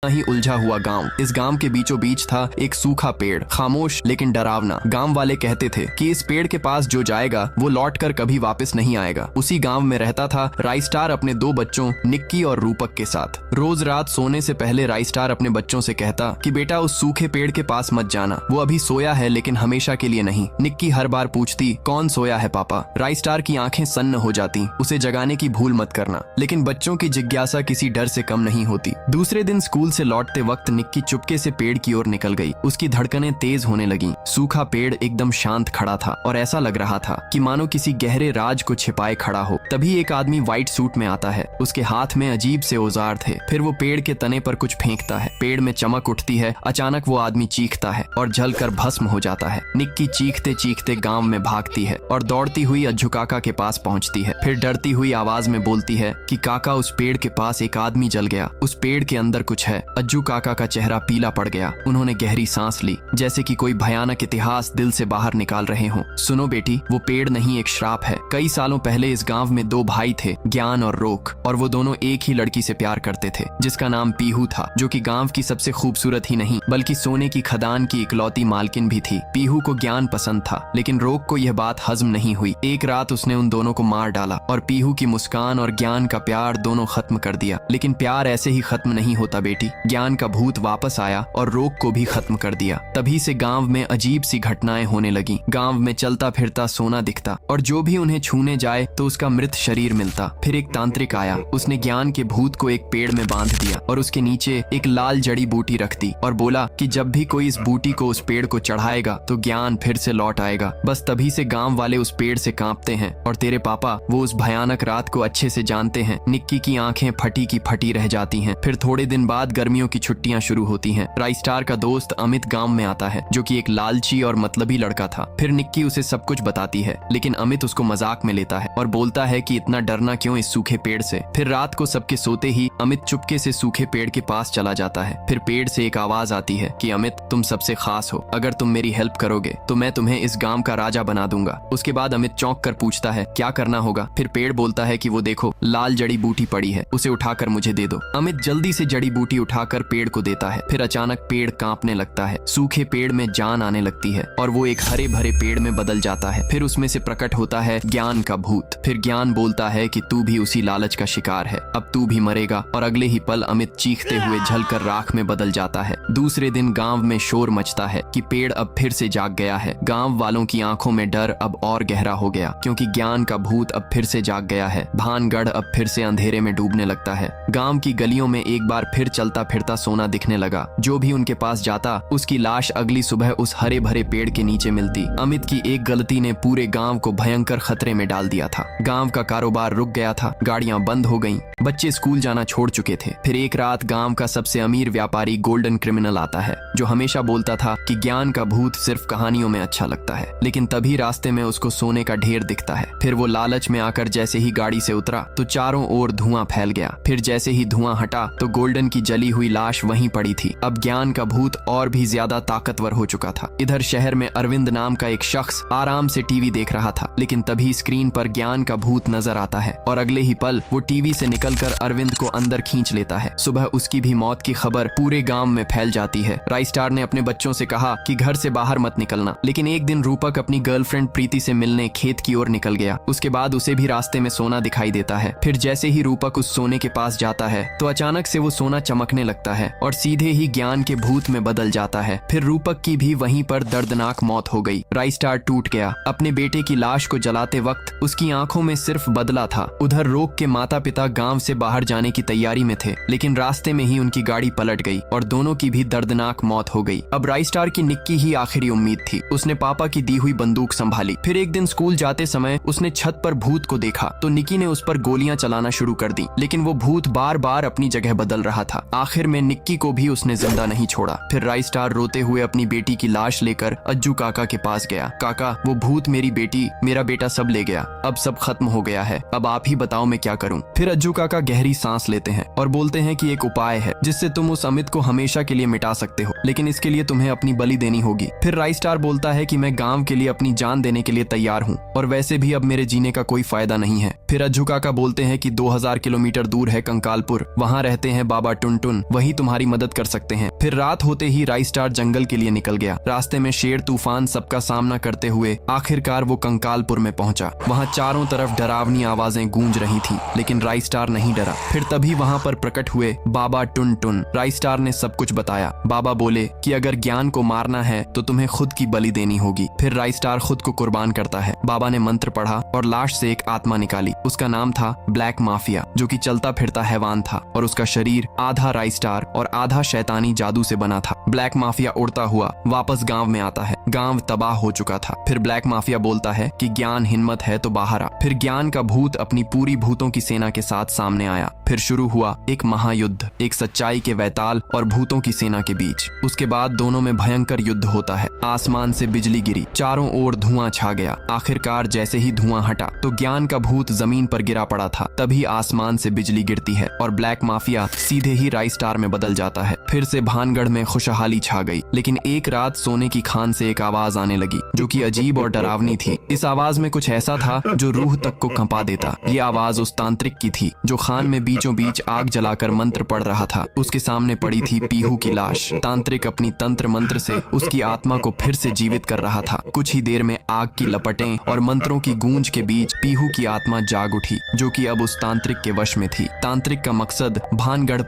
ही उलझा हुआ गांव। इस गांव के बीचों बीच था एक सूखा पेड़, खामोश लेकिन डरावना। गांव वाले कहते थे कि इस पेड़ के पास जो जाएगा वो लौटकर कभी वापस नहीं आएगा। उसी गांव में रहता था राइस्टार अपने 2 बच्चों निक्की और रूपक के साथ। रोज रात सोने से पहले राइस्टार अपने बच्चों से कहता कि बेटा उस सूखे पेड़ के पास मत जाना, वो अभी सोया है लेकिन हमेशा के लिए नहीं। निक्की हर बार पूछती कौन सोया है पापा। राइस्टार की आंखें सन्न हो जाती, उसे जगाने की भूल मत करना। लेकिन बच्चों की जिज्ञासा किसी डर से कम नहीं होती। दूसरे दिन स्कूल से लौटते वक्त निक्की चुपके से पेड़ की ओर निकल गई। उसकी धड़कनें तेज होने लगीं। सूखा पेड़ एकदम शांत खड़ा था और ऐसा लग रहा था कि मानो किसी गहरे राज को छिपाए खड़ा हो। तभी एक आदमी व्हाइट सूट में आता है। उसके हाथ में अजीब से औजार थे। फिर वो पेड़ के तने पर कुछ फेंकता है। पेड़ में चमक उठती है। अचानक वो आदमी चीखता है और जलकर भस्म हो जाता है। निक्की चीखते चीखते गांव में भागती है और दौड़ती हुई अज्जू काका के पास पहुंचती है। फिर डरती हुई आवाज में बोलती है कि काका उस पेड़ के पास एक आदमी जल गया, उस पेड़ के अंदर कुछ है। अज्जू काका का चेहरा पीला पड़ गया। उन्होंने गहरी सांस ली, जैसे कि कोई भयानक इतिहास दिल से बाहर निकाल रहे हों। सुनो बेटी, वो पेड़ नहीं एक श्राप है। कई सालों पहले इस गांव में 2 भाई थे, ज्ञान और रोक, और वो दोनों एक ही लड़की से प्यार करते थे जिसका नाम पीहू था, जो कि गांव की सबसे खूबसूरत ही नहीं बल्कि सोने की खदान की इकलौती मालकिन भी थी। पीहू को ज्ञान पसंद था लेकिन रोक को यह बात हजम नहीं हुई। एक रात उसने उन दोनों को मार डाला और पीहू की मुस्कान और ज्ञान का प्यार दोनों खत्म कर दिया। लेकिन प्यार ऐसे ही खत्म नहीं होता बेटी। ज्ञान का भूत वापस आया और रोग को भी खत्म कर दिया। तभी से गांव में अजीब सी घटनाएं होने लगी। गांव में चलता फिरता सोना दिखता और जो भी उन्हें छूने जाए तो उसका मृत शरीर मिलता। फिर एक तांत्रिक आया, उसने ज्ञान के भूत को एक पेड़ में बांध दिया और उसके नीचे एक लाल जड़ी बूटी रख दी और बोला कि जब भी कोई इस बूटी को उस पेड़ को चढ़ाएगा तो ज्ञान फिर से लौट आएगा। बस तभी से गांव वाले उस पेड़ से कांपते हैं और तेरे पापा वो उस भयानक रात को अच्छे से जानते हैं। निक्की की आंखें फटी की फटी रह जाती हैं। फिर थोड़े दिन बाद गर्मियों की छुट्टियां शुरू होती हैं। राइस्टार का दोस्त अमित गांव में आता है, जो कि एक लालची और मतलबी लड़का था। फिर निक्की उसे सब कुछ बताती है लेकिन अमित उसको मजाक में लेता है और बोलता है कि इतना डरना क्यों इस सूखे पेड़ से। फिर रात को सबके सोते ही अमित चुपके से सूखे पेड़ के पास चला जाता है। फिर पेड़ से एक आवाज आती है कि अमित तुम सबसे खास हो, अगर तुम मेरी हेल्प करोगे तो मैं तुम्हें इस गांव का राजा बना दूंगा। उसके बाद अमित चौंक कर पूछता है क्या करना होगा। फिर पेड़ बोलता है कि वो देखो लाल जड़ी बूटी पड़ी है, उसे उठाकर मुझे दे दो। अमित जल्दी से जड़ी बूटी उठाकर पेड़ को देता है। फिर अचानक पेड़ कांपने लगता है, सूखे पेड़ में जान आने लगती है और वो एक हरे भरे पेड़ में बदल जाता है। फिर उसमें से प्रकट होता है ज्ञान का भूत। फिर ज्ञान बोलता है कि तू भी उसी लालच का शिकार है, अब तू भी मरेगा। और अगले ही पल अमित चीखते हुए जलकर राख में बदल जाता है। दूसरे दिन गांव में शोर मचता है कि पेड़ अब फिर से जाग गया है। गांव वालों की आंखों में डर अब और गहरा हो गया क्योंकि ज्ञान का भूत अब फिर से जाग गया है। भानगढ़ अब फिर से अंधेरे में डूबने लगता है। गांव की गलियों में एक बार फिर चलता फिरता सोना दिखने लगा। जो भी उनके पास जाता उसकी लाश अगली सुबह उस हरे भरे पेड़ के नीचे मिलती। अमित की एक गलती ने पूरे गांव को भयंकर खतरे में डाल दिया था। गांव का कारोबार रुक गया था, गाड़ियां बंद हो गईं, बच्चे स्कूल जाना छोड़ चुके थे। फिर एक रात गांव का सबसे अमीर व्यापारी गोल्डन क्रिमिनल आता है, जो हमेशा बोलता था कि ज्ञान का भूत सिर्फ कहानियों में अच्छा लगता है। लेकिन तभी रास्ते में उसको सोने का ढेर दिखता है। फिर वो लालच में आकर जैसे ही गाड़ी से उतरा तो चारों ओर धुआं फैल गया। फिर जैसे ही धुआं हटा तो गोल्डन की जली हुई लाश वहीं पड़ी थी। अब ज्ञान का भूत और भी ज्यादा ताकतवर हो चुका था। इधर शहर में अरविंद नाम का एक शख्स आराम से टीवी देख रहा था, लेकिन तभी स्क्रीन पर ज्ञान का भूत नजर आता है और अगले ही पल वो टीवी से निकलकर अरविंद को अंदर खींच लेता है। सुबह उसकी भी मौत की खबर पूरे गांव में फैल जाती है। राइस्टार ने अपने बच्चों से कहा कि घर से बाहर मत निकलना, लेकिन एक दिन रूपक अपनी गर्लफ्रेंड प्रीति से मिलने खेत की ओर निकल गया। उसके बाद उसे भी रास्ते में सोना दिखाई देता है। फिर जैसे ही रूपक उस सोने के पास जाता है तो अचानक से वो सोना चमकने लगता है और सीधे ही ज्ञान के भूत में बदल जाता है। फिर रूपक की भी वहीं पर दर्दनाक मौत हो गई। राइस्टार टूट गया। अपने बेटे की लाश को जलाते वक्त उसकी आंखों में सिर्फ बदला था। उधर रोक के माता पिता गांव से बाहर जाने की तैयारी में थे, लेकिन रास्ते में ही उनकी गाड़ी पलट गई और दोनों की भी दर्दनाक मौत हो गई। अब राइस्टार की निक्की ही आखिरी उम्मीद थी। उसने पापा की दी हुई बंदूक संभाली। फिर एक दिन स्कूल जाते समय उसने छत पर भूत को देखा तो निक्की ने उस पर गोलियां चलाना शुरू कर दी, लेकिन वो भूत बार बार अपनी जगह बदल रहा था। आखिर में निक्की को भी उसने जिंदा नहीं छोड़ा। फिर राइस्टार रोते हुए अपनी बेटी की लाश लेकर अज्जू काका के पास गया। काका, वो भूत मेरी बेटी, मेरा बेटा सब ले गया। अब सब खत्म हो गया है, अब आप ही बताओ मैं क्या करूं। फिर अज्जू काका गहरी सांस लेते हैं और बोलते हैं कि एक उपाय है जिससे तुम उस अमित को हमेशा के लिए मिटा सकते हो, लेकिन इसके लिए तुम्हें अपनी बलि देनी होगी। फिर राइस्टार बोलता है कि मैं गांव के लिए अपनी जान देने के लिए तैयार हूँ और वैसे भी अब मेरे जीने का कोई फायदा नहीं है। फिर अज्जू काका बोलते हैं कि 2000 किलोमीटर दूर है कंकालपुर, वहाँ रहते हैं बाबा टुनटुन टुन वही तुम्हारी मदद कर सकते हैं। फिर रात होते ही राइस्टार जंगल के लिए निकल गया। रास्ते में शेर तूफान सबका सामना करते हुए आखिरकार वो कंकालपुर में पहुंचा। वहाँ चारों तरफ डरावनी आवाजें गूंज रही थी, लेकिन राइस्टार नहीं डरा। फिर तभी वहाँ पर प्रकट हुए बाबा टुन टुन। राइस्टार ने सब कुछ बताया। बाबा बोले कि अगर ज्ञान को मारना है तो तुम्हें खुद की बलि देनी होगी। फिर राइस्टार खुद को कुर्बान करता है। बाबा ने मंत्र पढ़ा और लाश से एक आत्मा निकाली। उसका नाम था ब्लैक माफिया, जो कि चलता फिरता हैवान था और उसका शरीर आधा राइस्टार और आधा शैतानी जादू से बना था। ब्लैक माफिया उड़ता हुआ वापस गांव में आता है। गांव तबाह हो चुका था। फिर ब्लैक माफिया बोलता है कि ज्ञान हिम्मत है तो बाहर आ। फिर ज्ञान का भूत अपनी पूरी भूतों की सेना के साथ सामने आया। फिर शुरू हुआ एक महायुद्ध, एक सच्चाई के वैताल और भूतों की सेना के बीच। उसके बाद दोनों में भयंकर युद्ध होता है। आसमान से बिजली गिरी, चारों ओर धुआं छा गया। आखिरकार जैसे ही धुआं हटा तो ज्ञान का भूत जमीन पर गिरा पड़ा था। तभी आसमान से बिजली गिरती है और ब्लैक माफिया सीधे ही राइस्टार में बदल जाता है। फिर से भानगढ़ में खुशहाली छा गई। लेकिन एक रात सोने की खान से एक आवाज आने लगी, जो कि अजीब और डरावनी थी। इस आवाज में कुछ ऐसा था जो रूह तक को कंपा देता। ये आवाज उस तांत्रिक की थी जो खान में बीचों बीच आग जलाकर मंत्र पढ़ रहा था। उसके सामने पड़ी थी पीहू की लाश। तांत्रिक अपनी तंत्र मंत्र से उसकी आत्मा को फिर से जीवित कर रहा था। कुछ ही देर में आग की लपटें और मंत्रों की गूंज के बीच पीहू की आत्मा जाग उठी, जो कि अब उस तांत्रिक के वश में थी। तांत्रिक का मकसद भानगढ़